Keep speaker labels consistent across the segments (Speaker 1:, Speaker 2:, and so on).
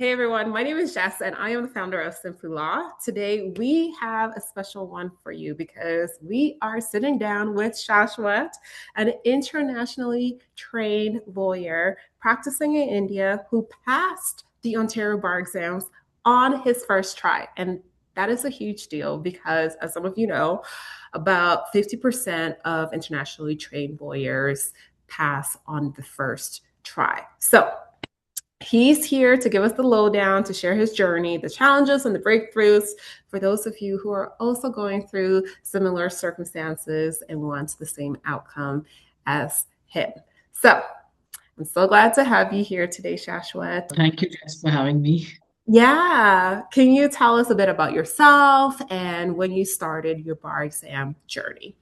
Speaker 1: Hey everyone, my name is Jess and I am the founder of SimpliLaw. Today we have a special one for you because we are sitting down with Shashwat, an internationally trained lawyer practicing in India who passed the Ontario bar exams on his first try. And that is a huge deal because, as some of you know, about 50% of internationally trained lawyers pass on the first try. So, he's here to give us the lowdown, to share his journey, the challenges and the breakthroughs for those of you who are also going through similar circumstances and want the same outcome as him. So I'm so glad to have you here today, Shashwat.
Speaker 2: Thank you, Jess, for having me.
Speaker 1: Yeah. Can you tell us a bit about yourself and when you started your bar exam journey?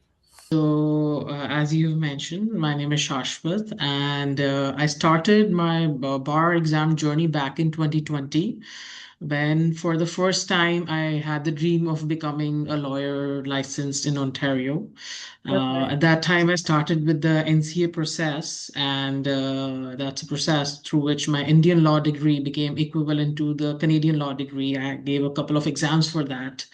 Speaker 2: As you've mentioned, my name is Shashwat, and I started my bar exam journey back in 2020 when, for the first time, I had the dream of becoming a lawyer licensed in Ontario.
Speaker 1: Okay.
Speaker 2: At that time, I started with the NCA process, and that's a process through which my Indian law degree became equivalent to the Canadian law degree. I gave a couple of exams for that.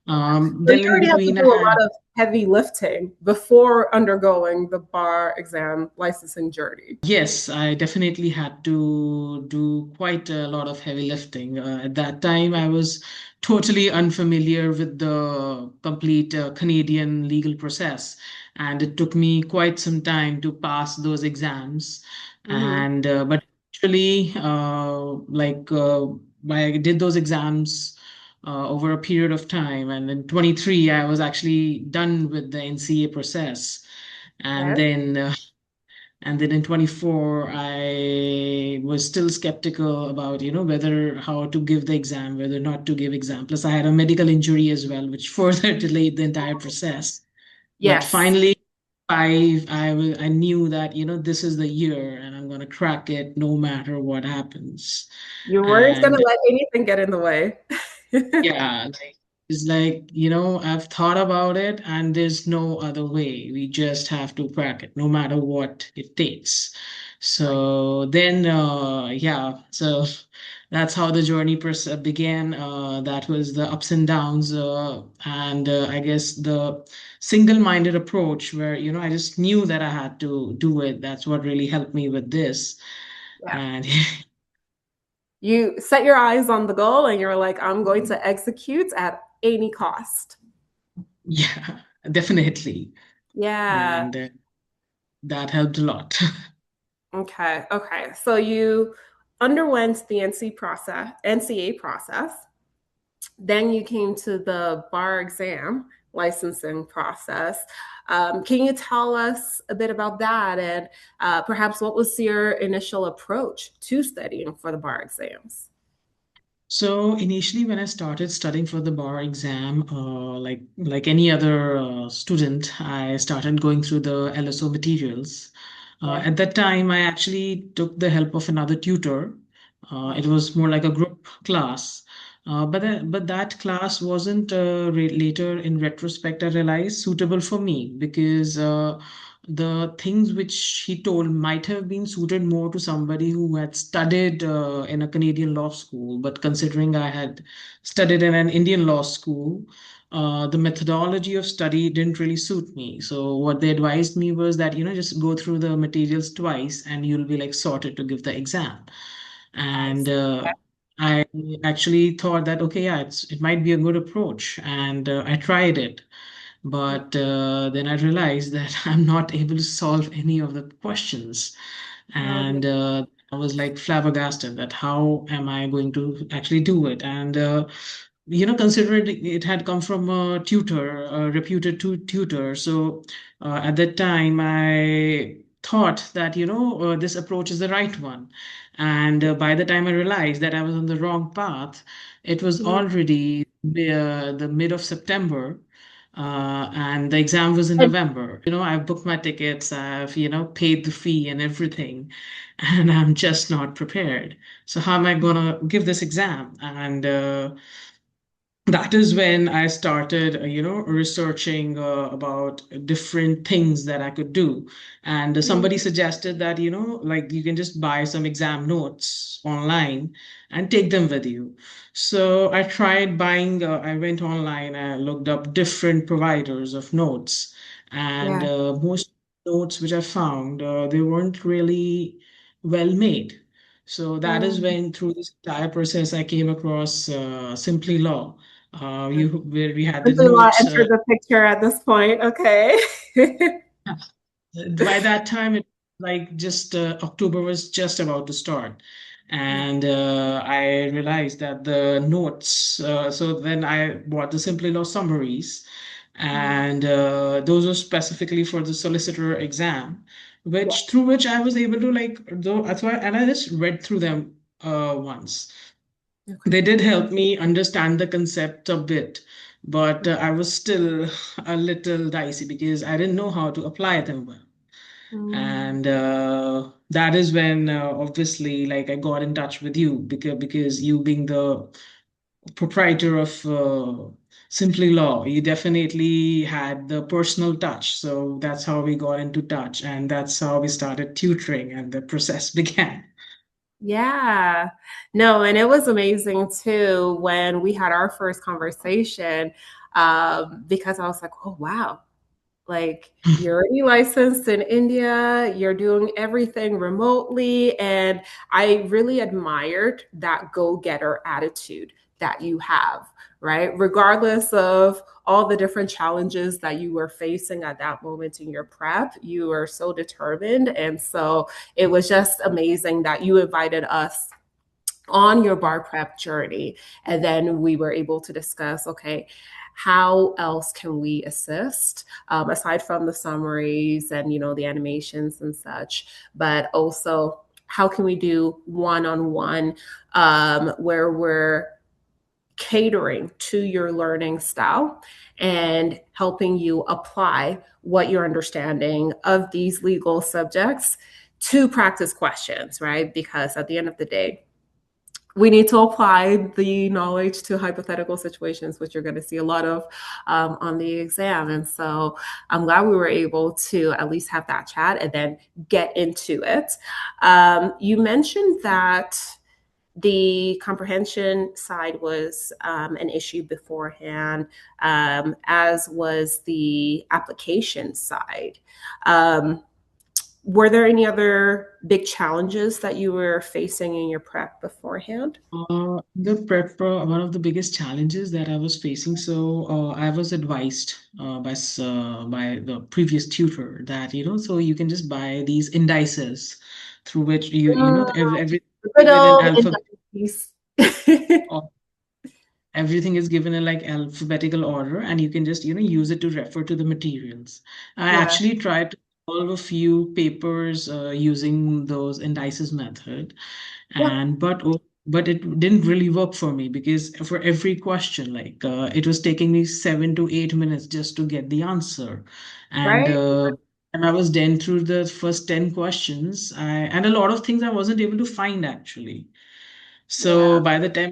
Speaker 1: So you
Speaker 2: Then in
Speaker 1: already have to
Speaker 2: between, I
Speaker 1: do a
Speaker 2: had
Speaker 1: lot of heavy lifting before undergoing the bar exam licensing journey.
Speaker 2: Yes, I definitely had to do quite a lot of heavy lifting. At that time, I was totally unfamiliar with the complete Canadian legal process, and it took me quite some time to pass those exams.
Speaker 1: Mm-hmm.
Speaker 2: And but actually, I did those exams over a period of time, and in 23, I was actually done with the NCA process, and
Speaker 1: Yes.
Speaker 2: then in 24, I was still skeptical about, whether how to give the exam, whether not to give exam. Plus, I had a medical injury as well, which further delayed the entire process. But
Speaker 1: Yes.
Speaker 2: finally, I knew that, this is the year and I'm going to crack it no matter what happens.
Speaker 1: You weren't going to
Speaker 2: And
Speaker 1: let anything get in the way.
Speaker 2: yeah, it's like, I've thought about it and there's no other way. We just have to crack it, no matter what it takes. So then, so that's how the journey began. That was the ups and downs, and I guess the single-minded approach where, I just knew that I had to do it. That's what really helped me with this.
Speaker 1: Yeah.
Speaker 2: And
Speaker 1: You set your eyes on the goal and you're like, I'm going to execute at any cost.
Speaker 2: yeah, definitely.
Speaker 1: Yeah.
Speaker 2: And that helped a lot.
Speaker 1: Okay. Okay. So you underwent the NCA process. Then you came to the bar exam licensing process. Can you tell us a bit about that and perhaps what was your initial approach to studying for the bar exams?
Speaker 2: So initially, when I started studying for the bar exam, like any other student, I started going through the LSO materials.
Speaker 1: Yeah.
Speaker 2: At that time, I actually took the help of another tutor. It was more like a group class, but that class wasn't later in retrospect I realized suitable for me because the things which he told might have been suited more to somebody who had studied in a Canadian law school. But considering I had studied in an Indian law school, the methodology of study didn't really suit me. So what they advised me was that, just go through the materials twice and you'll be like sorted to give the exam.
Speaker 1: I
Speaker 2: And
Speaker 1: see.
Speaker 2: I actually thought that, okay, yeah, it might be a good approach. And I tried it. But then I realized that I'm not able to solve any of the questions.
Speaker 1: Okay.
Speaker 2: And I was like flabbergasted that how am I going to actually do it? And considering it had come from a tutor, a reputed tutor. So at that time, I thought that, this approach is the right one. And by the time I realized that I was on the wrong path, it was
Speaker 1: Mhm.
Speaker 2: already the mid of September. And the exam was in
Speaker 1: And
Speaker 2: November. I've booked my tickets, I've, paid the fee and everything, and I'm just not prepared. So how am I gonna give this exam? And that is when I started, researching about different things that I could do. And somebody suggested that, like you can just buy some exam notes online and take them with you. So I tried buying, I went online and looked up different providers of notes. And
Speaker 1: Yeah.
Speaker 2: most notes which I found, they weren't really well made. So that is
Speaker 1: Mm.
Speaker 2: when, through this entire process, I came across SimpliLaw, where we had the
Speaker 1: SimpliLaw
Speaker 2: notes.
Speaker 1: entered the picture at this point. Okay.
Speaker 2: By that time, it like just October was just about to start, and I realized that the notes. So then I bought the SimpliLaw summaries,
Speaker 1: Mm.
Speaker 2: and those were specifically for the solicitor exam,
Speaker 1: Yeah.
Speaker 2: which through which I was able to like though that's why, and I just read through them once.
Speaker 1: Okay.
Speaker 2: They did help me understand the concept a bit, but I was still a little dicey because I didn't know how to apply them well.
Speaker 1: Mm.
Speaker 2: And that is when obviously like I got in touch with you because you being the proprietor of Simply Law, you definitely had the personal touch. So that's how we got into touch, and that's how we started tutoring, and the process began.
Speaker 1: Yeah. No, and it was amazing too when we had our first conversation, because I was like, oh, wow. Like you're already licensed in India, you're doing everything remotely. And I really admired that go-getter attitude that you have, right? Regardless of all the different challenges that you were facing at that moment in your prep, you were so determined. And so it was just amazing that you invited us on your bar prep journey. And then we were able to discuss, okay, how else can we assist, aside from the summaries and the animations and such, but also how can we do one-on-one, where we're catering to your learning style and helping you apply what you're understanding of these legal subjects to practice questions, right? Because at the end of the day, we need to apply the knowledge to hypothetical situations, which you're going to see a lot of on the exam. And so I'm glad we were able to at least have that chat and then get into it. You mentioned that the comprehension side was an issue beforehand, as was the application side. Um, were there any other big challenges that you were facing in your prep beforehand?
Speaker 2: The prep, one of the biggest challenges that I was facing. So I was advised by the previous tutor that so you can just buy these indices through which every
Speaker 1: Good
Speaker 2: given in
Speaker 1: old
Speaker 2: alphabet.
Speaker 1: piece.
Speaker 2: Everything is given in like alphabetical order, and you can just use it to refer to the materials. I
Speaker 1: Yeah,
Speaker 2: actually tried to solve a few papers using those indices method,
Speaker 1: yeah,
Speaker 2: and but it didn't really work for me because for every question like it was taking me 7 to 8 minutes just to get the answer. and
Speaker 1: right.
Speaker 2: uh, and I was done through the first 10 questions. And a lot of things I wasn't able to find actually. So
Speaker 1: Yeah,
Speaker 2: by the time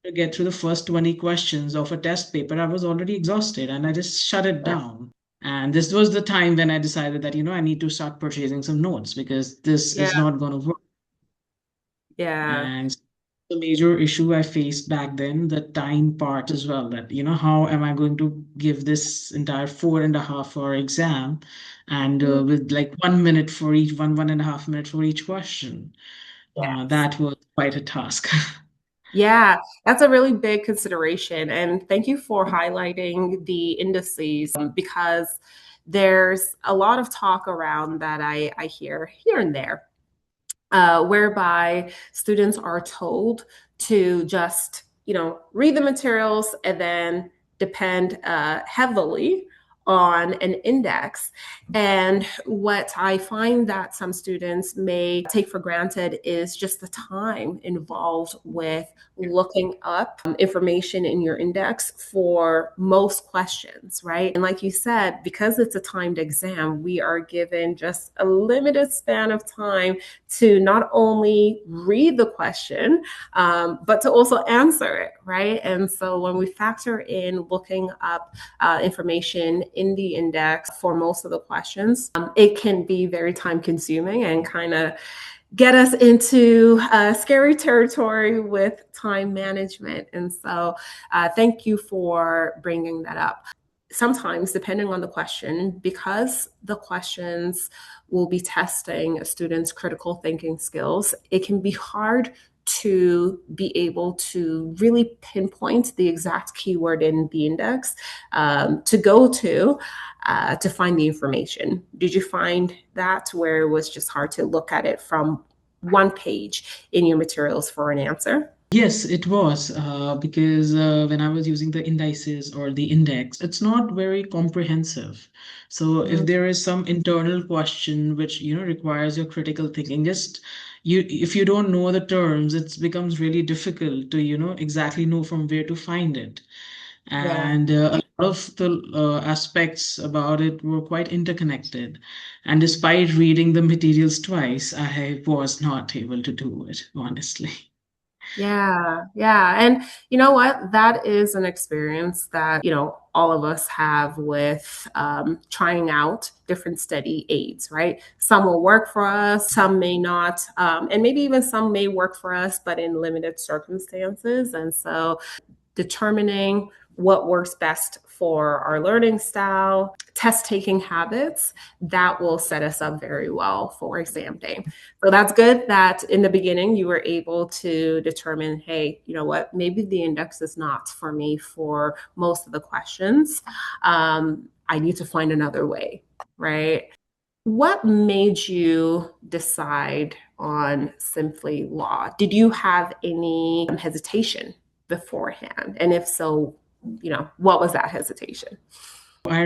Speaker 2: I get through the first 20 questions of a test paper, I was already exhausted and I just shut it down. And this was the time when I decided that, I need to start purchasing some notes because this
Speaker 1: yeah,
Speaker 2: is not going to work.
Speaker 1: yeah,
Speaker 2: And the major issue I faced back then, the time part as well, that, how am I going to give this entire 4.5 hour exam and with like 1 minute for each, 1.5 minutes for each question.
Speaker 1: yes.
Speaker 2: That was quite a task.
Speaker 1: Yeah, that's a really big consideration. And thank you for highlighting the indices, because there's a lot of talk around that I hear here and there, whereby students are told to just, read the materials and then depend heavily on an index. And what I find that some students may take for granted is just the time involved with looking up information in your index for most questions, right? And like you said, because it's a timed exam, we are given just a limited span of time to not only read the question, but to also answer it, right? And so when we factor in looking up information in the index for most of the questions, it can be very time consuming and kind of get us into scary territory with time management. And so thank you for bringing that up. Sometimes, depending on the question, because the questions will be testing a student's critical thinking skills, it can be hard to be able to really pinpoint the exact keyword in the index to go to find the information. Did you find that where it was just hard to look at it from one page in your materials for an answer?
Speaker 2: Yes, it was because when I was using the indices or the index, it's not very comprehensive. So if
Speaker 1: Mm,
Speaker 2: there is some internal question which requires your critical thinking, just you if you don't know the terms, it becomes really difficult to exactly know from where to find it.
Speaker 1: yeah.
Speaker 2: And a lot of the aspects about it were quite interconnected. And despite reading the materials twice, I was not able to do it, honestly.
Speaker 1: Yeah, yeah. And you know what? That is an experience that, all of us have with trying out different study aids, right? Some will work for us, some may not. And maybe even some may work for us, but in limited circumstances. And so determining what works best for our learning style, test taking habits, that will set us up very well for exam day. So that's good that in the beginning you were able to determine, hey, you know what, maybe the index is not for me for most of the questions. I need to find another way, right? What made you decide on Simply Law? Did you have any hesitation beforehand? And if so, what was that hesitation?
Speaker 2: I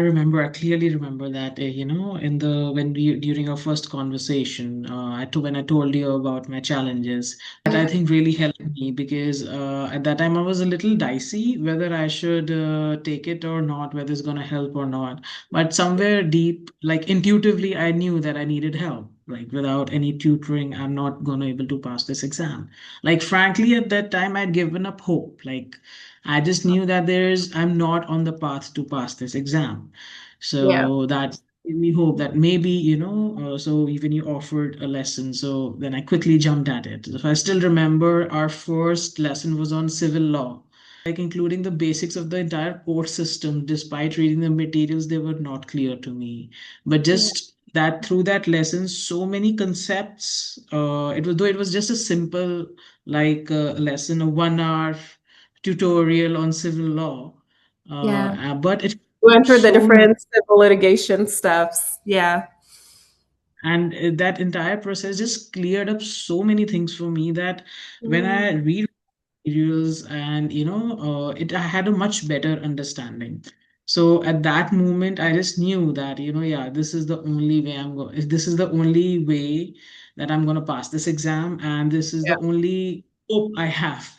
Speaker 2: clearly remember that, in the when we during our first conversation, when I told you about my challenges, that I think really helped me because at that time I was a little dicey whether I should take it or not, whether it's gonna help or not. But somewhere deep, like intuitively, I knew that I needed help. Like without any tutoring, I'm not gonna able to pass this exam. Like frankly, at that time, I'd given up hope. Like I just knew that I'm not on the path to pass this exam.
Speaker 1: Yeah.
Speaker 2: So that gave me hope that maybe, so when you offered a lesson, so then I quickly jumped at it. So I still remember our first lesson was on civil law, like including the basics of the entire court system. Despite reading the materials, they were not clear to me. But
Speaker 1: Yeah.
Speaker 2: just that through that lesson, so many concepts, though it was just a simple like lesson, a 1 hour tutorial on civil law.
Speaker 1: Yeah.
Speaker 2: But it
Speaker 1: You
Speaker 2: up
Speaker 1: entered the
Speaker 2: so much,
Speaker 1: different civil litigation steps. Yeah.
Speaker 2: and that entire process just cleared up so many things for me that when
Speaker 1: Mm,
Speaker 2: I read materials and I had a much better understanding. So at that moment, I just knew that yeah, this is the only way I'm going. This is the only way that I'm going to pass this exam, and this is
Speaker 1: yeah.
Speaker 2: the only hope I have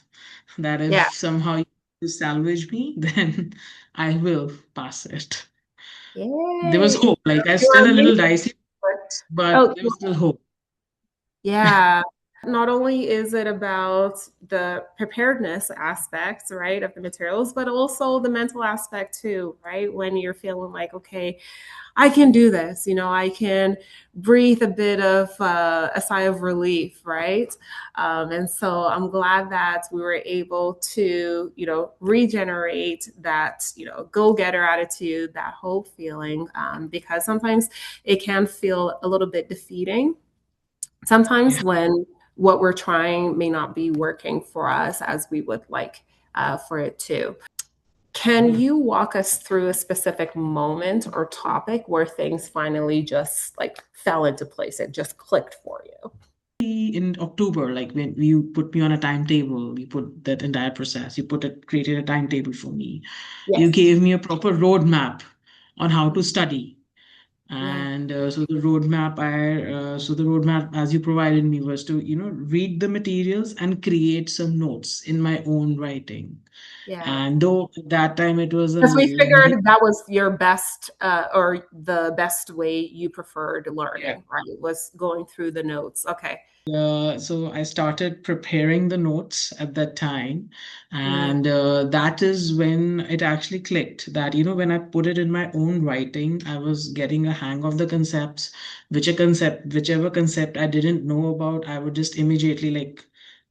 Speaker 2: that if
Speaker 1: Yeah.
Speaker 2: somehow you salvage me, then I will pass it. There was
Speaker 1: Yay.
Speaker 2: hope. Like I
Speaker 1: You are
Speaker 2: still a little
Speaker 1: amazing.
Speaker 2: dicey, but
Speaker 1: Oh,
Speaker 2: there was still hope.
Speaker 1: yeah. Not only is it about the preparedness aspects, right, of the materials, but also the mental aspect too, right? When you're feeling like, okay, I can do this, I can breathe a bit of a sigh of relief, right? And so I'm glad that we were able to, regenerate that, go getter attitude, that hope feeling, because sometimes it can feel a little bit defeating sometimes
Speaker 2: Yeah.
Speaker 1: when what we're trying may not be working for us as we would like for it to. Can you walk us through a specific moment or topic where things finally just like fell into place? It just clicked for you.
Speaker 2: In October, like when you put me on a timetable, you put that entire process, created a timetable for me. You
Speaker 1: Yes.
Speaker 2: gave me a proper roadmap on how to study.
Speaker 1: Yeah.
Speaker 2: And so the roadmap as you provided me was to, read the materials and create some notes in my own writing.
Speaker 1: Yeah.
Speaker 2: And though at that time it was a
Speaker 1: Because we
Speaker 2: lengthy,
Speaker 1: figured that was your best or the best way you preferred
Speaker 2: yeah,
Speaker 1: learning, right? Was going through the notes. Okay.
Speaker 2: So I started preparing the notes at that time,
Speaker 1: Mm,
Speaker 2: and that is when it actually clicked that, when I put it in my own writing, I was getting a hang of the concepts, whichever concept I didn't know about, I would just immediately like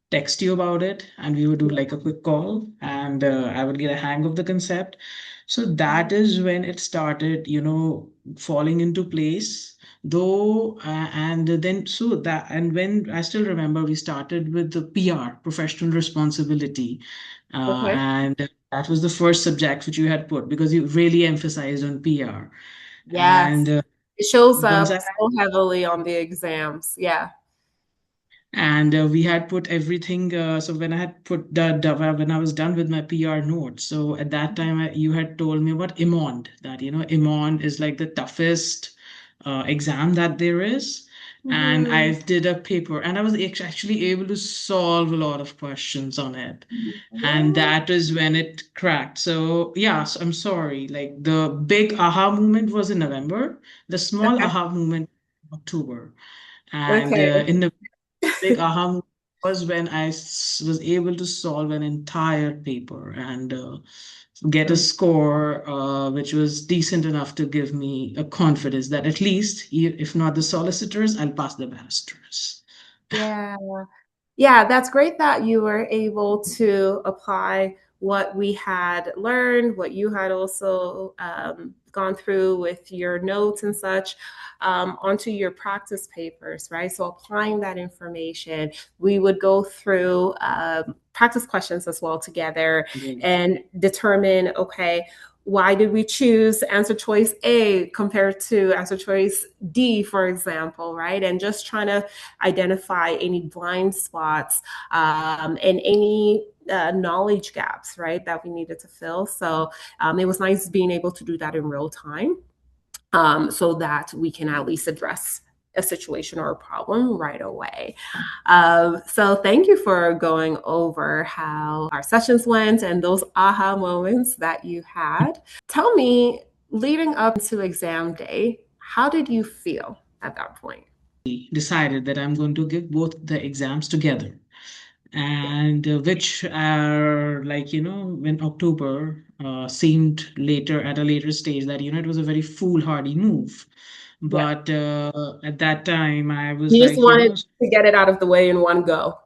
Speaker 2: text you about it, and we would do like a quick call, and I would get a hang of the concept. So that is when it started, falling into place. Though, and then so that, and when I still remember, we started with the PR, professional responsibility,
Speaker 1: okay.
Speaker 2: and that was the first subject which you had put because you really emphasized on PR. And
Speaker 1: Yes. It shows
Speaker 2: once
Speaker 1: up
Speaker 2: I
Speaker 1: so heavily on the exams. Yeah.
Speaker 2: and we had put everything, so when I had put when I was done with my PR notes, so at that time you had told me about Imond, that Imond is like the toughest exam that there is. And I
Speaker 1: Mhm.
Speaker 2: did a paper, and I was actually able to solve a lot of questions on it, and
Speaker 1: What?
Speaker 2: that is when it cracked. So yeah, so I'm sorry, like the big aha moment was in November, the small
Speaker 1: Okay.
Speaker 2: aha moment in October. And
Speaker 1: Okay.
Speaker 2: in the big aha moment was when was able to solve an entire paper and get a
Speaker 1: Mm.
Speaker 2: score which was decent enough to give me a confidence that at least, if not the solicitors, I'll pass the barristers.
Speaker 1: Yeah. Yeah, that's great that you were able to apply what we had learned, what you had also gone through with your notes and such, onto your practice papers, right? So applying that information, we would go through practice questions as well together and determine, okay, why did we choose answer choice A compared to answer choice D, for example, right? And just trying to identify any blind spots and any knowledge gaps, right, that we needed to fill. So it was nice being able to do that in real time so that we can at least address a situation or a problem right away. So thank you for going over how our sessions went and those aha moments that you had. Tell me, leading up to exam day, how did you feel at that point?
Speaker 2: Decided that I'm going to give both the exams together, and which are like, when October seemed later at a later stage that, it was a very foolhardy move.
Speaker 1: Yeah.
Speaker 2: But at that time, I was
Speaker 1: You just
Speaker 2: like,
Speaker 1: wanted to get it out of the way in one go,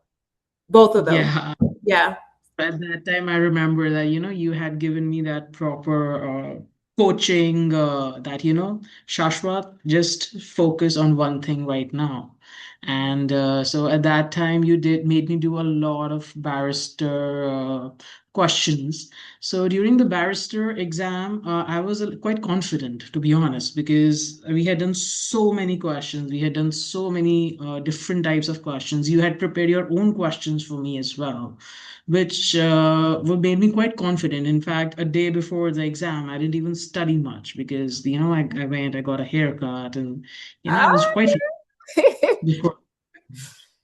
Speaker 1: both of them.
Speaker 2: yeah.
Speaker 1: Yeah.
Speaker 2: At that time, I remember that, you had given me that proper coaching, that, Shashwat, just focus on one thing right now. And so at that time, you did made me do a lot of barrister questions. So during the barrister exam, I was quite confident, to be honest, because we had done so many questions. We had done so many different types of questions. You had prepared your own questions for me as well, which made me quite confident. In fact, a day before the exam, I didn't even study much because, I went, I got a haircut, and, I was
Speaker 1: Ah,
Speaker 2: quite before.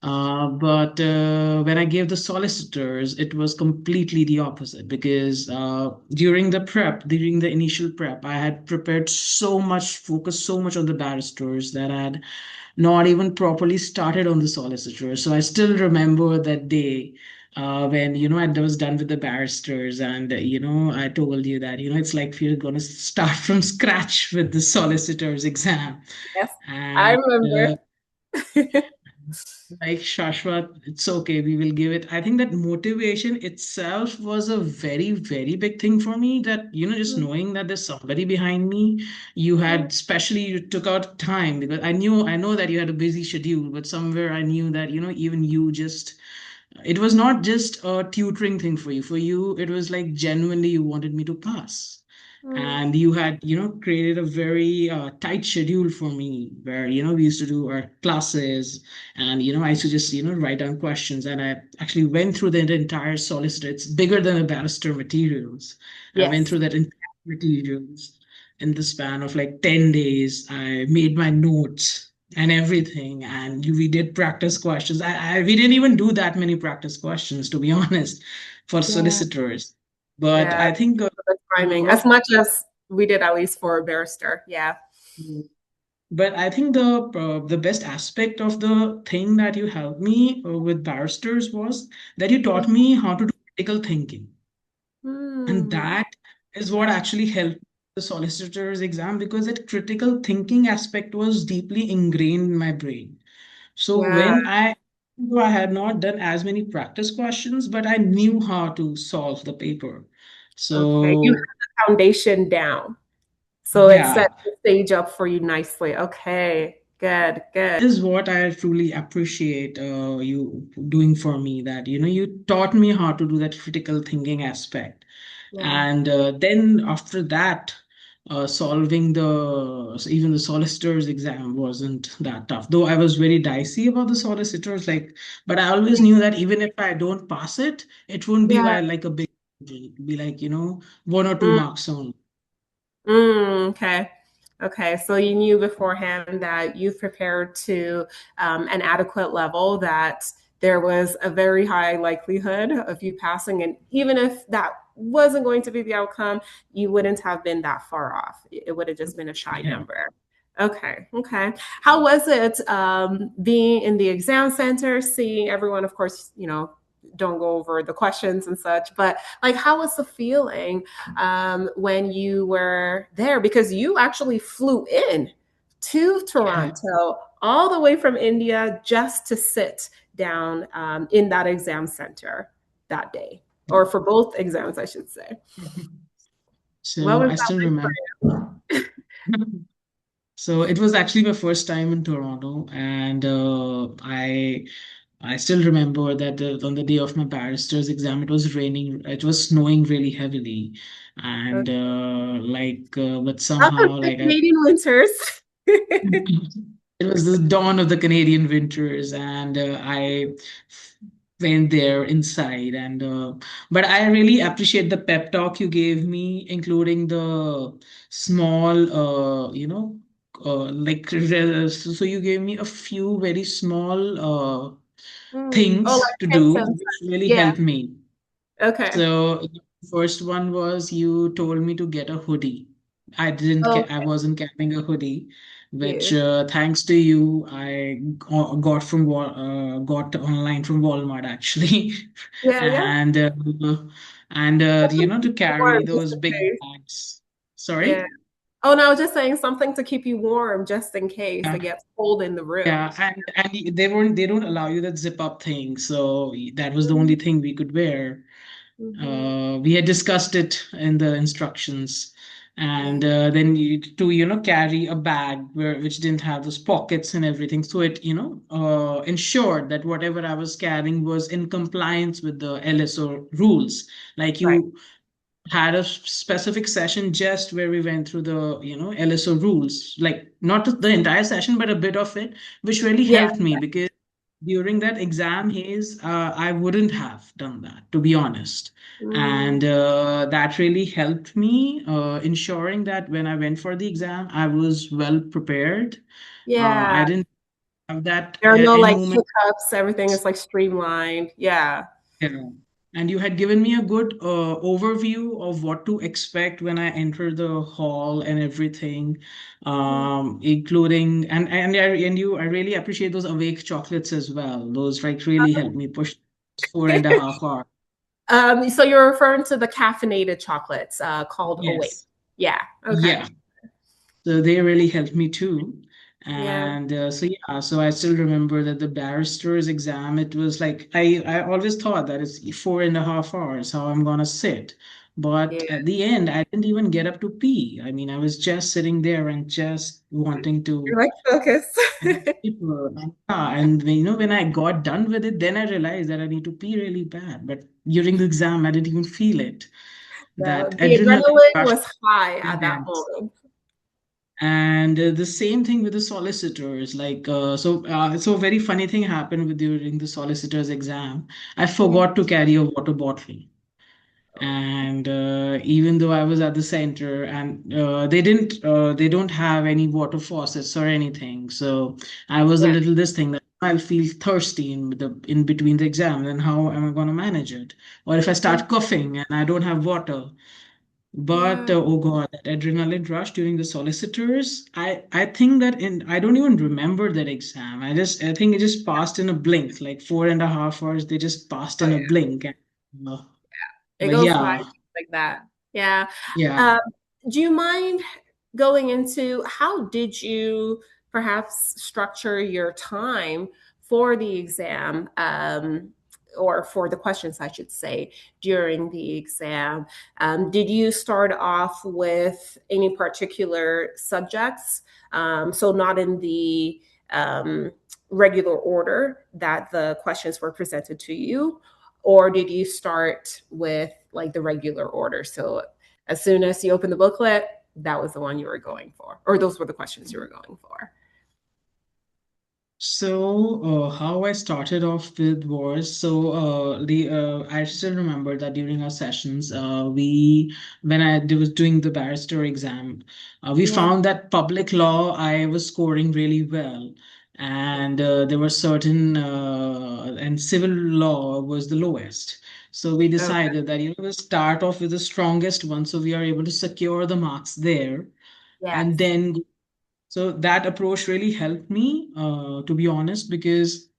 Speaker 2: But when I gave the solicitors, it was completely the opposite because during the initial prep, I had prepared so much, focused so much on the barristers that I had not even properly started on the solicitor. So I still remember that day when, I was done with the barristers, and, I told you that, it's like we're going to start from scratch with the solicitor's exam.
Speaker 1: yes, I
Speaker 2: And
Speaker 1: remember.
Speaker 2: like, Shashwat, it's okay. We will give it. I think that motivation itself was a very, very big thing for me. That, just knowing that there's somebody behind me, especially you took out time, because I know that you had a busy schedule, but somewhere I knew that, even you just, it was not just a tutoring thing for you. For you, it was like genuinely you wanted me to pass. And you had, created a very tight schedule for me where, we used to do our classes, and, I used to just, write down questions. And I actually went through the entire solicitor. It's bigger than a barrister materials. I went
Speaker 1: Yes.
Speaker 2: through that entire materials in the span of like 10 days. I made my notes and everything. And we did practice questions. We didn't even do that many practice questions, to be honest, for
Speaker 1: Yeah.
Speaker 2: solicitors. But
Speaker 1: Yeah.
Speaker 2: I think
Speaker 1: The timing,
Speaker 2: overall,
Speaker 1: as much as we did at least for a barrister. Yeah.
Speaker 2: But I think the best aspect of the thing that you helped me with barristers was that you taught me how to do critical thinking. And
Speaker 1: Mm,
Speaker 2: that is what
Speaker 1: yeah.
Speaker 2: actually helped the solicitor's exam because that critical thinking aspect was deeply ingrained in my brain. So
Speaker 1: Yeah.
Speaker 2: though I had not done as many practice questions, but I knew how to solve the paper.
Speaker 1: Okay. You
Speaker 2: So
Speaker 1: have the foundation down. So it sets
Speaker 2: yeah,
Speaker 1: the stage up for you nicely. Okay. Good, good.
Speaker 2: is what I truly appreciate you doing for me. That you taught me how to do that critical thinking aspect,
Speaker 1: Yeah.
Speaker 2: and then after that, solving even the solicitor's exam wasn't that tough. Though I was very dicey about the solicitors, but I always knew that even if I don't pass it, it won't be
Speaker 1: Yeah.
Speaker 2: by like a big, it'll be like 1 or 2
Speaker 1: Mm,
Speaker 2: marks only.
Speaker 1: okay. Okay. So you knew beforehand that you've prepared to an adequate level, that there was a very high likelihood of you passing. And even if that wasn't going to be the outcome, you wouldn't have been that far off. It would have just been a shy
Speaker 2: Yeah.
Speaker 1: number. Okay. Okay. How was it being in the exam center, seeing everyone, of course, don't go over the questions and such, but like, how was the feeling when you were there, because you actually flew in to
Speaker 2: Yeah.
Speaker 1: Toronto all the way from India just to sit down in that exam center that day, or for both exams, I should say. What
Speaker 2: So
Speaker 1: was
Speaker 2: I
Speaker 1: that
Speaker 2: still
Speaker 1: like
Speaker 2: remember. So it was actually my first time in Toronto, and I still remember that on the day of my barrister's exam, it was raining. It was snowing really heavily,
Speaker 1: for you?
Speaker 2: and but
Speaker 1: Welcome
Speaker 2: somehow
Speaker 1: to Canadian winters.
Speaker 2: it was the dawn of the Canadian winters, and I went there inside, and but I really appreciate the pep talk you gave me, including the small, so you gave me a few very small
Speaker 1: Oh,
Speaker 2: things
Speaker 1: like
Speaker 2: to
Speaker 1: hints
Speaker 2: do,
Speaker 1: and
Speaker 2: which
Speaker 1: such.
Speaker 2: really
Speaker 1: Yeah.
Speaker 2: helped me.
Speaker 1: Okay.
Speaker 2: So the first one was you told me to get a hoodie. I
Speaker 1: Okay.
Speaker 2: wasn't carrying a hoodie, which
Speaker 1: Yeah.
Speaker 2: thanks to you, I got online from Walmart actually,
Speaker 1: Yeah. Yeah.
Speaker 2: and to carry
Speaker 1: Warm, just
Speaker 2: those
Speaker 1: in
Speaker 2: big
Speaker 1: case.
Speaker 2: bags.
Speaker 1: Yeah.
Speaker 2: Sorry?
Speaker 1: Oh, no, I was just saying something to keep you warm just in case it
Speaker 2: Yeah.
Speaker 1: gets cold in the room.
Speaker 2: Yeah, and they don't allow you that zip up thing, so that was the only
Speaker 1: Mhm.
Speaker 2: thing we could wear.
Speaker 1: Mhm.
Speaker 2: We had discussed it in the instructions, and
Speaker 1: Yeah.
Speaker 2: then to carry a bag which didn't have those pockets and everything, so it ensured that whatever I was carrying was in compliance with the LSO rules. Like
Speaker 1: Right.
Speaker 2: you had a specific session just where we went through the LSO rules, like not the entire session but a bit of it, which really
Speaker 1: Yeah.
Speaker 2: helped me because during that exam haze I wouldn't have done that, to be honest.
Speaker 1: Mm.
Speaker 2: And that really helped me, ensuring that when I went for the exam I was well prepared. I
Speaker 1: Yeah.
Speaker 2: didn't have that
Speaker 1: There are no
Speaker 2: any
Speaker 1: like
Speaker 2: moment.
Speaker 1: hiccups. Everything is like streamlined. Yeah.
Speaker 2: Yeah. And you had given me a good overview of what to expect when I enter the hall and everything,
Speaker 1: Yeah.
Speaker 2: including I really appreciate those awake chocolates as well. Those like really helped me push 4.5 hours.
Speaker 1: So you're referring to the caffeinated chocolates called Awake.
Speaker 2: Yes.
Speaker 1: Yeah. Okay.
Speaker 2: Yeah. So they really helped me too.
Speaker 1: Yeah.
Speaker 2: And so I still remember that the barrister's exam, it was like I always thought that it's 4.5 hours, how I'm gonna sit. But
Speaker 1: Yeah.
Speaker 2: at the end, I didn't even get up to pee. I mean, I was just sitting there and just wanting
Speaker 1: You're
Speaker 2: to
Speaker 1: like focus.
Speaker 2: paper. And when I got done with it, then I realized that I need to pee really bad. But during the exam, I didn't even feel it.
Speaker 1: No,
Speaker 2: That
Speaker 1: the
Speaker 2: adrenaline
Speaker 1: adrenaline
Speaker 2: rush
Speaker 1: was high
Speaker 2: was
Speaker 1: at that
Speaker 2: intense.
Speaker 1: moment.
Speaker 2: And the same thing with the solicitors. So a very funny thing happened with during the solicitor's exam. I
Speaker 1: Yeah.
Speaker 2: forgot to carry a water bottle.
Speaker 1: Oh.
Speaker 2: And even though I was at the center, and they don't have any water faucets or anything. So I was a
Speaker 1: Yeah.
Speaker 2: little this thing that I'll feel thirsty in between the exam. Then how am I going to manage it? Or if I start coughing and I don't have water, But
Speaker 1: Yeah.
Speaker 2: oh God, that adrenaline rush during the solicitors, I think that I don't even remember that exam. I think it just passed in a blink, like 4.5 hours. They just passed
Speaker 1: Oh
Speaker 2: in a
Speaker 1: yeah.
Speaker 2: blink. And, uh,
Speaker 1: It
Speaker 2: but
Speaker 1: goes by
Speaker 2: yeah,
Speaker 1: like that. Yeah.
Speaker 2: yeah.
Speaker 1: Um, do you mind going into how did you perhaps structure your time for the exam, or for the questions, I should say, during the exam? Did you start off with any particular subjects? So not in the regular order that the questions were presented to you, or did you start with like the regular order? So as soon as you open the booklet, that was the one you were going for, or those were the questions you were going for.
Speaker 2: So, how I started off with was the I still remember that during our sessions, when I was doing the barrister exam, we
Speaker 1: Yeah.
Speaker 2: found that public law I was scoring really well, and there were certain and civil law was the lowest. So we
Speaker 1: Okay.
Speaker 2: decided that we'll start off with the strongest one, so we are able to secure the marks there, and
Speaker 1: Yes.
Speaker 2: then so that approach really helped me, to be honest, because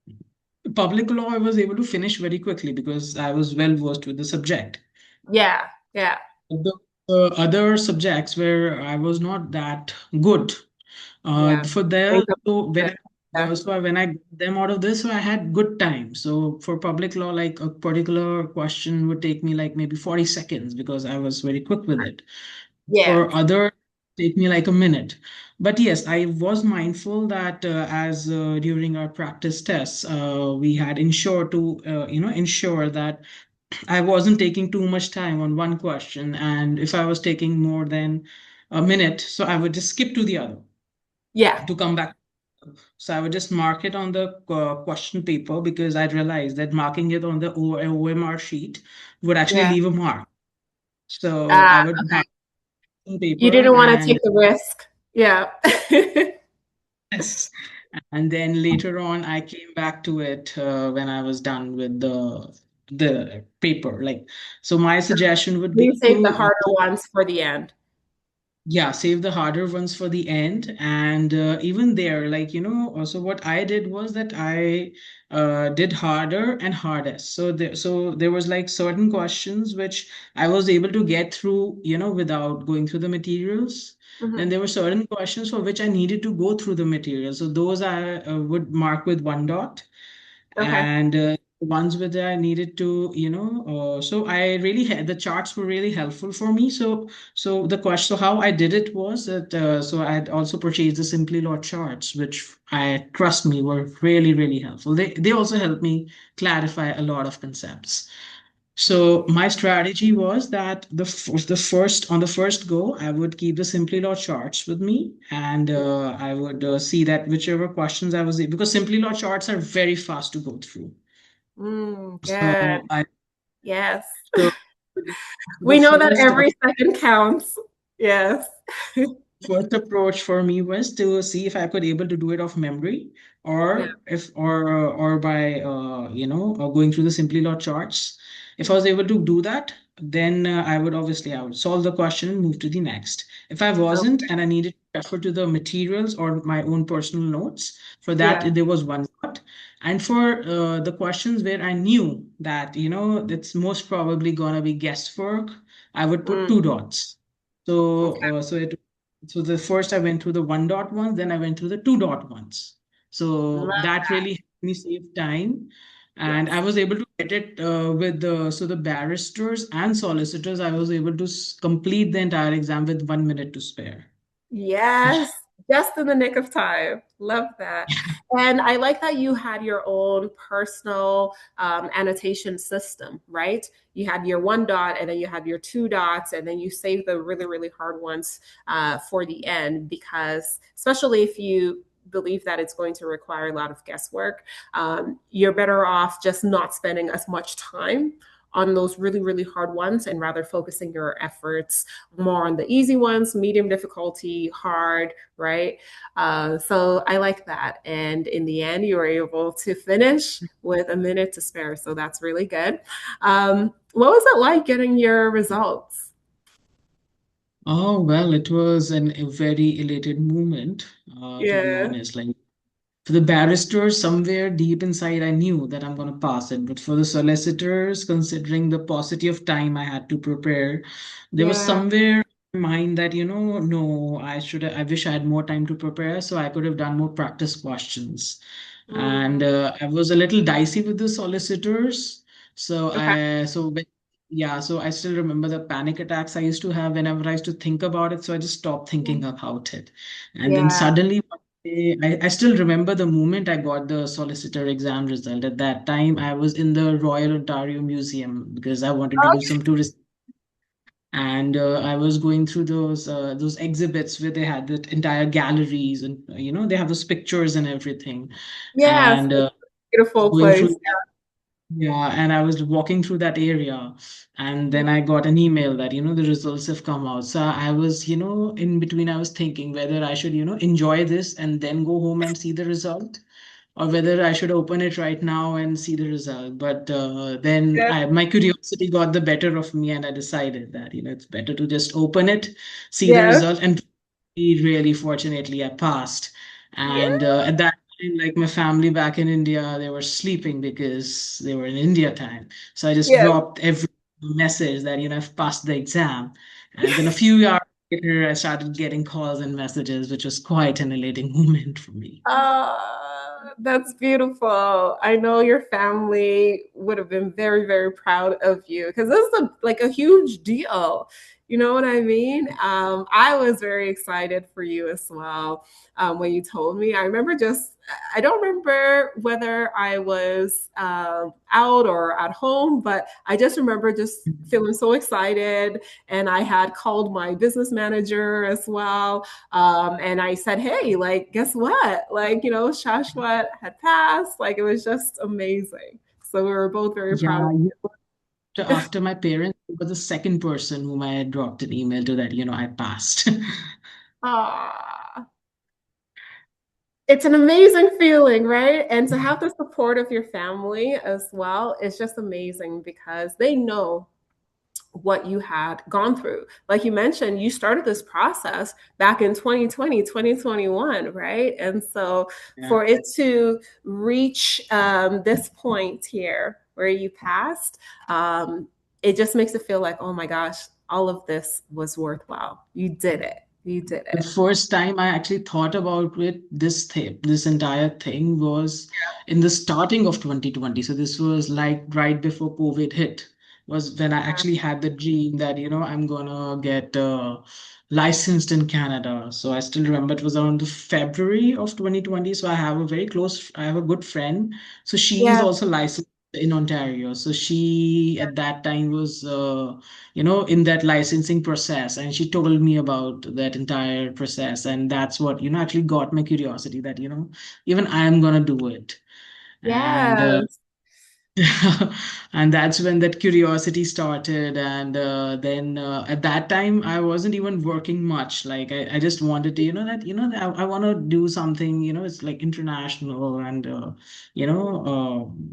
Speaker 2: public law I was able to finish very quickly because I was well versed with the subject.
Speaker 1: Yeah. Yeah.
Speaker 2: The other subjects where I was not that good,
Speaker 1: Yeah.
Speaker 2: for there,
Speaker 1: Think of
Speaker 2: so
Speaker 1: it. Yeah.
Speaker 2: when I got them out of this, so I had good time. So for public law, like a particular question would take me like maybe 40 seconds because I was very quick with it.
Speaker 1: Yeah.
Speaker 2: For other take me like a minute. But yes, I was mindful that as during our practice tests, we had ensure that I wasn't taking too much time on one question, and if I was taking more than a minute, so I would just skip to the other
Speaker 1: Yeah.
Speaker 2: to come back. So I would just mark it on the question paper because I'd realized that marking it on the OMR sheet would actually
Speaker 1: Yeah.
Speaker 2: leave a mark. So
Speaker 1: Ah,
Speaker 2: I would mark on
Speaker 1: you
Speaker 2: paper
Speaker 1: didn't want to take
Speaker 2: and
Speaker 1: the risk. Yeah.
Speaker 2: yes. And then later on, I came back to it when I was done with the paper. Like, so my suggestion would be
Speaker 1: You save the
Speaker 2: to
Speaker 1: harder ones for the end.
Speaker 2: yeah, save the harder ones for the end. And even there, like, also what I did was that I did harder and hardest. So there was like certain questions which I was able to get through, without going through the materials. Then
Speaker 1: Mhm.
Speaker 2: there were certain questions for which I needed to go through the materials. So those I would mark with one dot,
Speaker 1: Okay.
Speaker 2: and ones where I needed to, so I really had the charts were really helpful for me. So the question, so how I did it was that so I had also purchased the SimpliLaw charts, which I trust me were really really helpful. They also helped me clarify a lot of concepts. So my strategy was that the first go, I would keep the SimpliLaw charts with me, and I would see that whichever questions I was because SimpliLaw charts are very fast to go through.
Speaker 1: Good.
Speaker 2: So I
Speaker 1: Yes.
Speaker 2: so the
Speaker 1: We know that
Speaker 2: first
Speaker 1: every second counts. Yes.
Speaker 2: first approach for me was to see if I could able to do it off memory
Speaker 1: Yeah.
Speaker 2: or by going through the SimpliLaw charts. If I was able to do that, then I would solve the question and move to the next. If I
Speaker 1: Oh,
Speaker 2: wasn't and I needed to refer to the materials or my own personal notes, for that
Speaker 1: yeah.
Speaker 2: there was one dot. And for the questions where I knew that it's most probably gonna be guesswork, I would put
Speaker 1: Mm,
Speaker 2: two dots. So
Speaker 1: okay.
Speaker 2: so the first I went through the one dot ones, then I went through the two dot ones. So
Speaker 1: Love
Speaker 2: that
Speaker 1: that.
Speaker 2: really helped me save time. And I
Speaker 1: Yes.
Speaker 2: was able to get it with the barristers and solicitors. I was able to complete the entire exam with 1 minute to spare.
Speaker 1: Yes. Just in the nick of time. Love that. And I like that you had your own personal annotation system, right? You had your one dot and then you had your two dots, and then you save the really, really hard ones for the end, because especially if you believe that it's going to require a lot of guesswork, you're better off just not spending as much time on those really, really hard ones and rather focusing your efforts more on the easy ones, medium difficulty, hard, right? So I like that. And in the end, you were able to finish with a minute to spare. So that's really good. What was it like getting your results?
Speaker 2: Oh, well, it was a very elated moment, to be
Speaker 1: Yeah.
Speaker 2: honest. Like for the barrister, somewhere deep inside, I knew that I'm going to pass it. But for the solicitors, considering the paucity of time I had to prepare, there was
Speaker 1: Yeah.
Speaker 2: somewhere in my mind that, no, I wish I had more time to prepare so I could have done more practice questions. And
Speaker 1: Mm.
Speaker 2: I was a little dicey with the solicitors. So
Speaker 1: Okay.
Speaker 2: yeah, so I still remember the panic attacks I used to have whenever I used to think about it. So I just stopped thinking about it. And then
Speaker 1: Yeah.
Speaker 2: suddenly I still remember the moment I got the solicitor exam result. At that time, I was in the Royal Ontario Museum because I wanted to do some tourist. And I was going through those exhibits where they had the entire galleries, and they have those pictures and everything.
Speaker 1: Yes.
Speaker 2: And
Speaker 1: Beautiful
Speaker 2: going
Speaker 1: place.
Speaker 2: through yeah, and I was walking through that area, and then I got an email that, the results have come out. So I was, in between, I was thinking whether I should, enjoy this and then go home and see the result, or whether I should open it right now and see the result. But then
Speaker 1: Yeah.
Speaker 2: my curiosity got the better of me, and I decided that, it's better to just open it, see the
Speaker 1: Yes.
Speaker 2: result, and really fortunately I passed. And
Speaker 1: Yeah.
Speaker 2: at that time, like my family back in India, they were sleeping because they were in India time. So I just
Speaker 1: Yes.
Speaker 2: dropped every message that, I've passed the exam. And then a few hours later, I started getting calls and messages, which was quite an elating moment for me.
Speaker 1: That's beautiful. I know your family would have been very, very proud of you because this is like a huge deal. You know what I mean? I was very excited for you as well when you told me. I don't remember whether I was out or at home, but I just remember just feeling so excited. And I had called my business manager as well, and I said, hey, like, guess what? Like, Shashwat had passed. Like, it was just amazing. So we were both very proud of
Speaker 2: Yeah, after my parents, you were the second person whom I had dropped an email to that, I passed.
Speaker 1: Ah, it's an amazing feeling, right? And to have the support of your family as well is just amazing because they know what you had gone through. Like you mentioned, you started this process back in 2020, 2021, right? And so
Speaker 2: Yeah.
Speaker 1: for it to reach this point here where you passed, it just makes it feel like, oh my gosh, all of this was worthwhile. You did it. You did
Speaker 2: The
Speaker 1: it.
Speaker 2: first time I actually thought about this entire thing was in the starting of 2020. So this was like right before COVID hit, was when I actually had the dream that, I'm gonna get licensed in Canada. So I still remember it was around the February of 2020. So I have a good friend. So she's
Speaker 1: Yeah.
Speaker 2: also licensed in Ontario. So she at that time was in that licensing process, and she told me about that entire process, and that's what actually got my curiosity that even I am gonna do it. And
Speaker 1: Yes.
Speaker 2: and that's when that curiosity started. And then at that time I wasn't even working much. Like I just wanted to that I want to do something, it's like international. And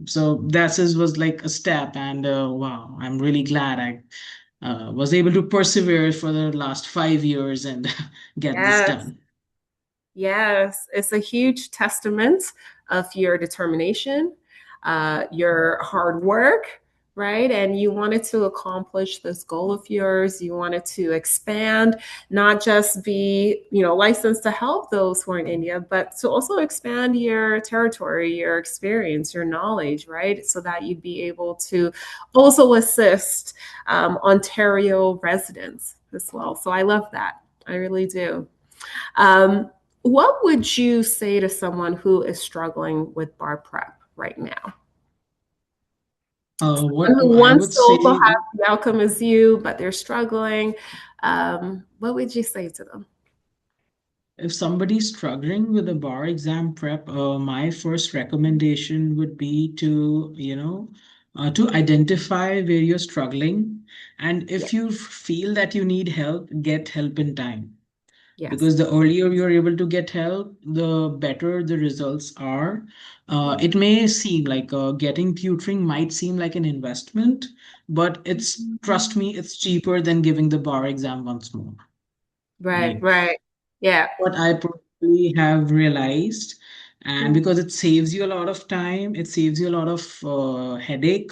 Speaker 2: so was like a step. And wow, I'm really glad I was able to persevere for the last 5 years and get this
Speaker 1: Yes.
Speaker 2: done.
Speaker 1: Yes, it's a huge testament of your determination, your hard work, right? And you wanted to accomplish this goal of yours. You wanted to expand, not just be, licensed to help those who are in India, but to also expand your territory, your experience, your knowledge, right? So that you'd be able to also assist Ontario residents as well. So I love that. I really do. Um, what would you say to someone who is struggling with bar prep right now?
Speaker 2: What
Speaker 1: Someone who
Speaker 2: I
Speaker 1: wants
Speaker 2: would
Speaker 1: to also
Speaker 2: say,
Speaker 1: have the outcome as you, but they're struggling. What would you say to them?
Speaker 2: if somebody's struggling with a bar exam prep, my first recommendation would be to, to identify where you're struggling. And
Speaker 1: Yeah.
Speaker 2: if you feel that you need help, get help in time.
Speaker 1: Yes.
Speaker 2: Because the earlier you're able to get help, the better the results are.
Speaker 1: Mhm.
Speaker 2: It may seem like getting tutoring might seem like an investment, but trust me, it's cheaper than giving the bar exam once more.
Speaker 1: Right,
Speaker 2: right?
Speaker 1: right. Yeah.
Speaker 2: What I probably have realized, and
Speaker 1: Mm.
Speaker 2: because it saves you a lot of time, it saves you a lot of headache,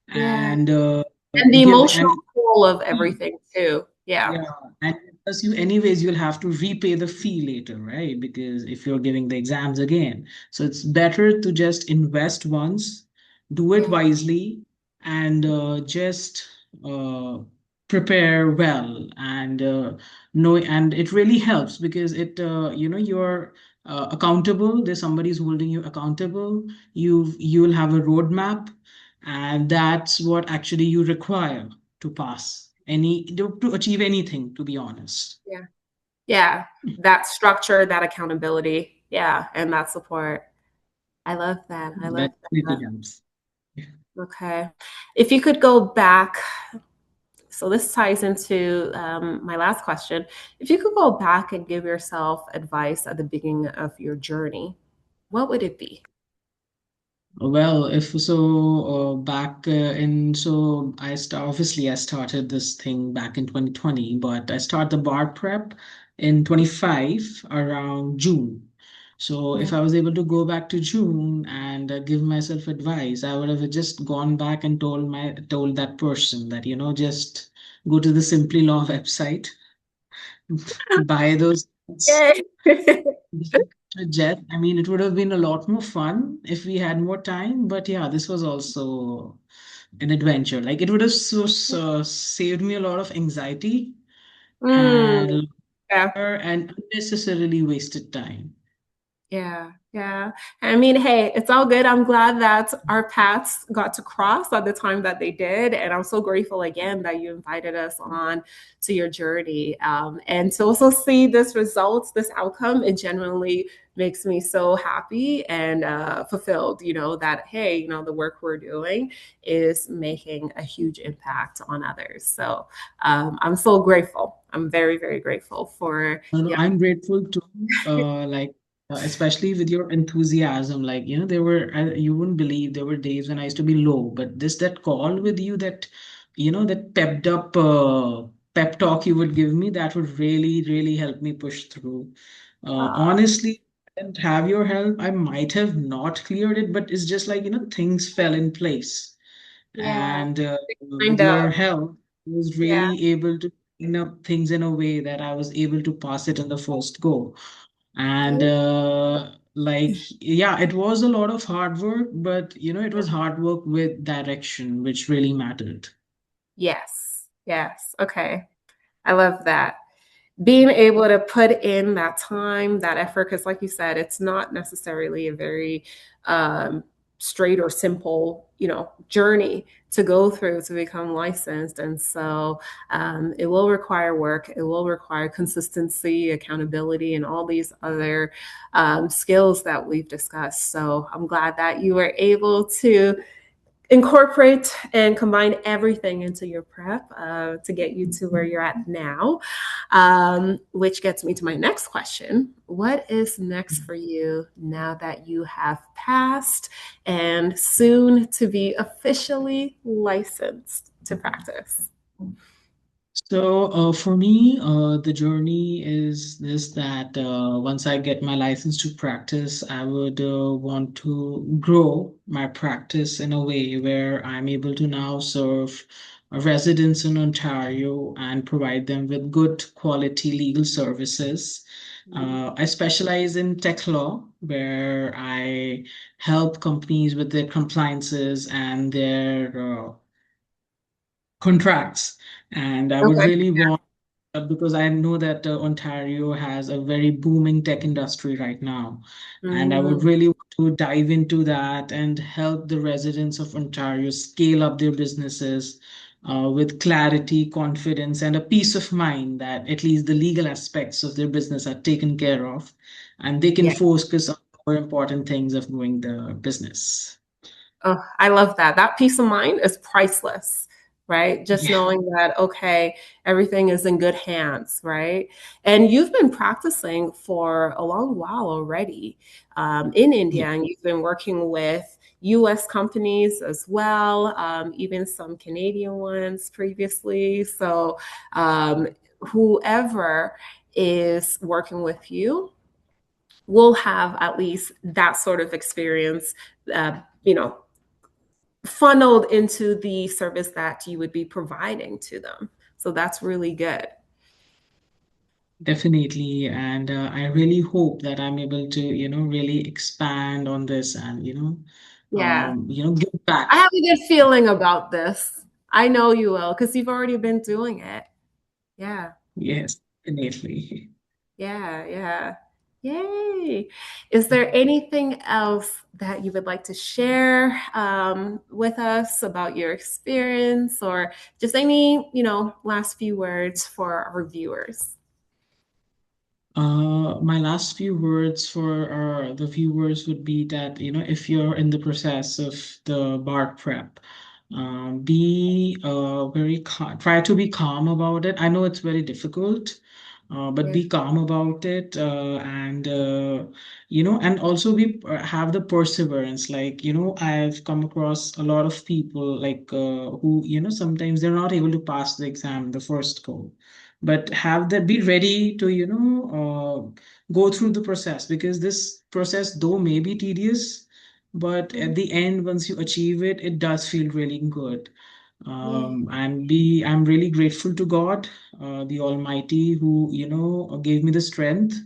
Speaker 1: Yeah.
Speaker 2: and
Speaker 1: And the
Speaker 2: give
Speaker 1: emotional
Speaker 2: and
Speaker 1: toll of everything too. Yeah.
Speaker 2: yeah, and plus you anyways you'll have to repay the fee later, right? Because if you're giving the exams again, so it's better to just invest once, do it
Speaker 1: Yeah.
Speaker 2: wisely, and just uh, prepare well, and know. And it really helps because it you're accountable. There's somebody who's holding you accountable. You'll have a roadmap, and that's what actually you require to pass to achieve anything, to be honest.
Speaker 1: Yeah. Yeah. That structure, that accountability. Yeah. And that support. I love that. I love
Speaker 2: That definitely
Speaker 1: that.
Speaker 2: helps.
Speaker 1: Okay. If you could go back, so this ties into my last question. If you could go back and give yourself advice at the beginning of your journey, what would it be?
Speaker 2: Well, if so, back in so obviously I started this thing back in 2020, but I started the bar prep in 25 around June. So
Speaker 1: Yeah.
Speaker 2: if I was able to go back to June and give myself advice, I would have just gone back and told that person that just go to the SimpliLaw website, buy those.
Speaker 1: Yay.
Speaker 2: Jet, I mean, it would have been a lot more fun if we had more time. But yeah, this was also an adventure. Like it would have saved me a lot of anxiety
Speaker 1: Mm,
Speaker 2: and
Speaker 1: yeah.
Speaker 2: and unnecessarily wasted time.
Speaker 1: Yeah, yeah. I mean, hey, it's all good. I'm glad that our paths got to cross at the time that they did. And I'm so grateful again that you invited us on to your journey. And to also see this results, this outcome, it genuinely makes me so happy and fulfilled, that, hey, the work we're doing is making a huge impact on others. So I'm so grateful. I'm very, very grateful for,
Speaker 2: No, no,
Speaker 1: yeah.
Speaker 2: I'm grateful too. Like especially with your enthusiasm. Like you wouldn't believe there were days when I used to be low, but that call with you, that pepped up pep talk you would give me, that would really, really help me push through.
Speaker 1: Uh,
Speaker 2: Honestly, I didn't have your help. I might have not cleared it, but it's just like things fell in place,
Speaker 1: yeah.
Speaker 2: and
Speaker 1: Kind
Speaker 2: with
Speaker 1: of.
Speaker 2: your help, I was
Speaker 1: Yeah.
Speaker 2: really able to things in a way that I was able to pass it in the first go. And yeah, it was a lot of hard work, but it was hard work with direction, which really mattered.
Speaker 1: Yes. Yes. Okay. I love that. Being able to put in that time, that effort, because like you said, it's not necessarily a very um, straight or simple, journey to go through to become licensed. And so it will require work. It will require consistency, accountability, and all these other skills that we've discussed. So I'm glad that you were able to incorporate and combine everything into your prep to get you to where you're at now. Which gets me to my next question. What is next for you now that you have passed and soon to be officially licensed to practice?
Speaker 2: So for me, the journey is this that once I get my license to practice, I would want to grow my practice in a way where I'm able to now serve residents in Ontario and provide them with good quality legal services. I specialize in tech law, where I help companies with their compliances and their contracts. And I would
Speaker 1: Okay.
Speaker 2: really want, because I know that Ontario has a very booming tech industry right now. And I would
Speaker 1: Mm,
Speaker 2: really want to dive into that and help the residents of Ontario scale up their businesses with clarity, confidence, and a peace of mind that at least the legal aspects of their business are taken care of and they can
Speaker 1: yeah.
Speaker 2: focus on more important things of growing the business.
Speaker 1: Oh, I love that. That peace of mind is priceless, right? Just
Speaker 2: Yeah.
Speaker 1: knowing that, okay, everything is in good hands, right? And you've been practicing for a long while already in
Speaker 2: Yeah.
Speaker 1: India, and you've been working with, US companies as well, even some Canadian ones previously. So, whoever is working with you will have at least that sort of experience, uh, you know, funneled into the service that you would be providing to them. So that's really good.
Speaker 2: Definitely, and I really hope that I'm able to, really expand on this and,
Speaker 1: Yeah.
Speaker 2: give
Speaker 1: I
Speaker 2: back.
Speaker 1: have a good feeling about this. I know you will because you've already been doing it. Yeah.
Speaker 2: Yes, definitely.
Speaker 1: Yeah. Yeah. Yay. Is there anything else that you would like to share with us about your experience or just any, last few words for our viewers?
Speaker 2: My last few words for the viewers would be that, if you're in the process of the bar prep, be very calm, try to be calm about it. I know it's very difficult, but
Speaker 1: Yeah.
Speaker 2: be calm about it, and also have the perseverance. Like, I've come across a lot of people like who, sometimes they're not able to pass the exam the first go, but have that be ready to go through the process, because this process though may be tedious, but at the end, once you achieve it, it does feel really good.
Speaker 1: Yeah.
Speaker 2: I'm really grateful to God, the Almighty, who gave me the strength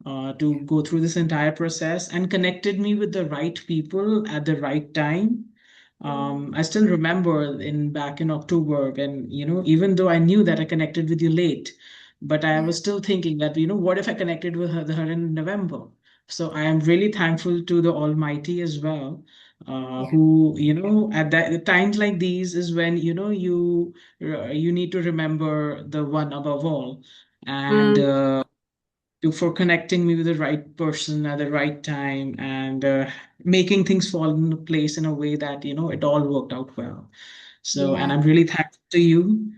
Speaker 2: to go through this entire process and connected me with the right people at the right time. I still remember in back in October when, even though I knew that I connected with you late, but I
Speaker 1: Yeah.
Speaker 2: was still thinking that, what if I connected with her in November? So I am really thankful to the Almighty as well,
Speaker 1: Yeah.
Speaker 2: who, at that times like these is when, you need to remember the one above all. And
Speaker 1: Mm,
Speaker 2: for connecting me with the right person at the right time, and making things fall into place in a way that it all worked out well. So, and
Speaker 1: yeah.
Speaker 2: I'm really thankful to you.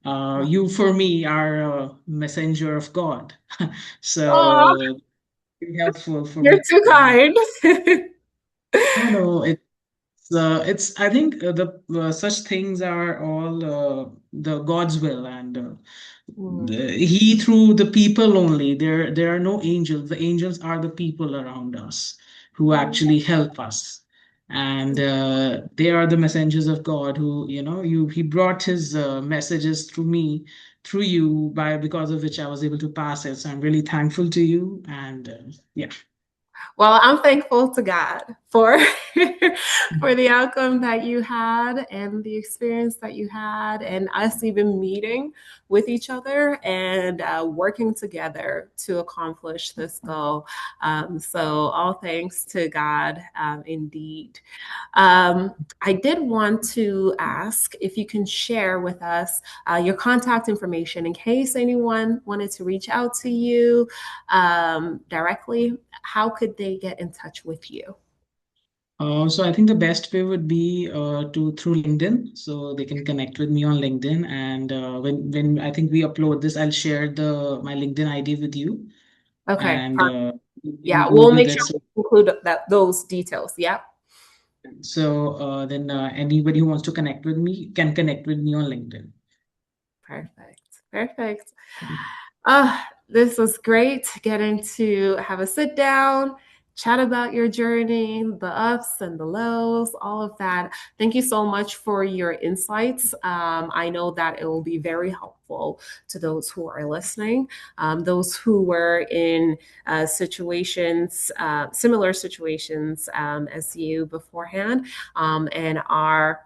Speaker 1: Oh,
Speaker 2: You for me are a messenger of God.
Speaker 1: oh,
Speaker 2: So very helpful for
Speaker 1: you're
Speaker 2: me.
Speaker 1: too
Speaker 2: And
Speaker 1: kind.
Speaker 2: no, no, it's I think such things are all the God's will, and
Speaker 1: Mm,
Speaker 2: He through the people only. There are no angels. The angels are the people around us who
Speaker 1: mm,
Speaker 2: actually help us, and they are the messengers of God who He brought His messages through me, through you, by because of which I was able to pass it. So I'm really thankful to you, and yeah.
Speaker 1: well, I'm thankful to God for for the outcome that you had and the experience that you had, and us even meeting with each other and working together to accomplish this goal. So, all thanks to God, indeed. I did want to ask if you can share with us your contact information in case anyone wanted to reach out to you directly. How could they get in touch with you?
Speaker 2: So I think the best way would be to through LinkedIn, so they can connect with me on LinkedIn. And when I think we upload this, I'll share the my LinkedIn ID with you,
Speaker 1: Okay,
Speaker 2: and
Speaker 1: perfect.
Speaker 2: you can
Speaker 1: Yeah,
Speaker 2: go
Speaker 1: we'll
Speaker 2: with
Speaker 1: make
Speaker 2: it.
Speaker 1: sure to include those details. Yep.
Speaker 2: Then anybody who wants to connect with me can connect with me on LinkedIn.
Speaker 1: Perfect. Perfect. This was great getting to have a sit down, chat about your journey, the ups and the lows, all of that. Thank you so much for your insights. I know that it will be very helpful to those who are listening, those who were in situations, similar situations as you beforehand, and are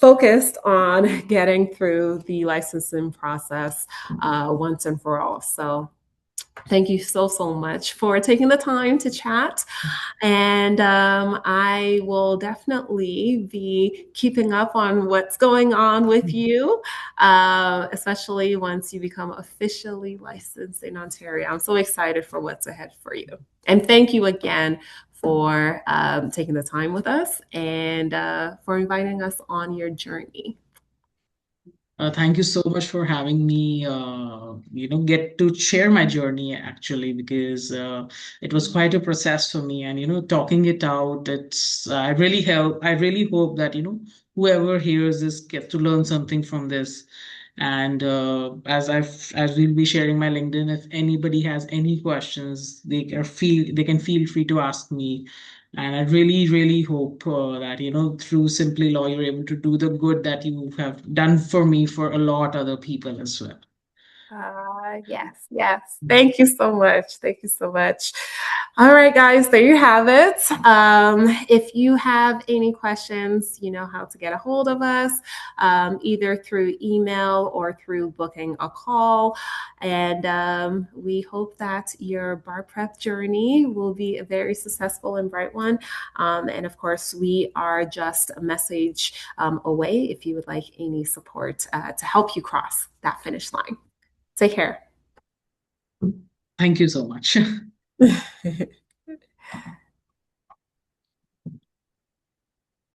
Speaker 1: focused on getting through the licensing process once and for all. So, thank you so, so much for taking the time to chat. And I will definitely be keeping up on what's going on with you, especially once you become officially licensed in Ontario. I'm so excited for what's ahead for you. And thank you again for taking the time with us and for inviting us on your journey.
Speaker 2: Thank you so much for having me, get to share my journey actually, because it was quite a process for me. And, talking it out, I really hope that, whoever hears this gets to learn something from this. And as we'll be sharing my LinkedIn, if anybody has any questions, they can feel free to ask me. And I really, really hope that, through Simply Law, you're able to do the good that you have done for me for a lot other people as well.
Speaker 1: Yes, yes. Thank you so much. Thank you so much. All right, guys, there you have it. If you have any questions, you know how to get a hold of us, either through email or through booking a call. And we hope that your bar prep journey will be a very successful and bright one. And of course, we are just a message away if you would like any support to help you cross that finish line. Take care.
Speaker 2: Thank you so much.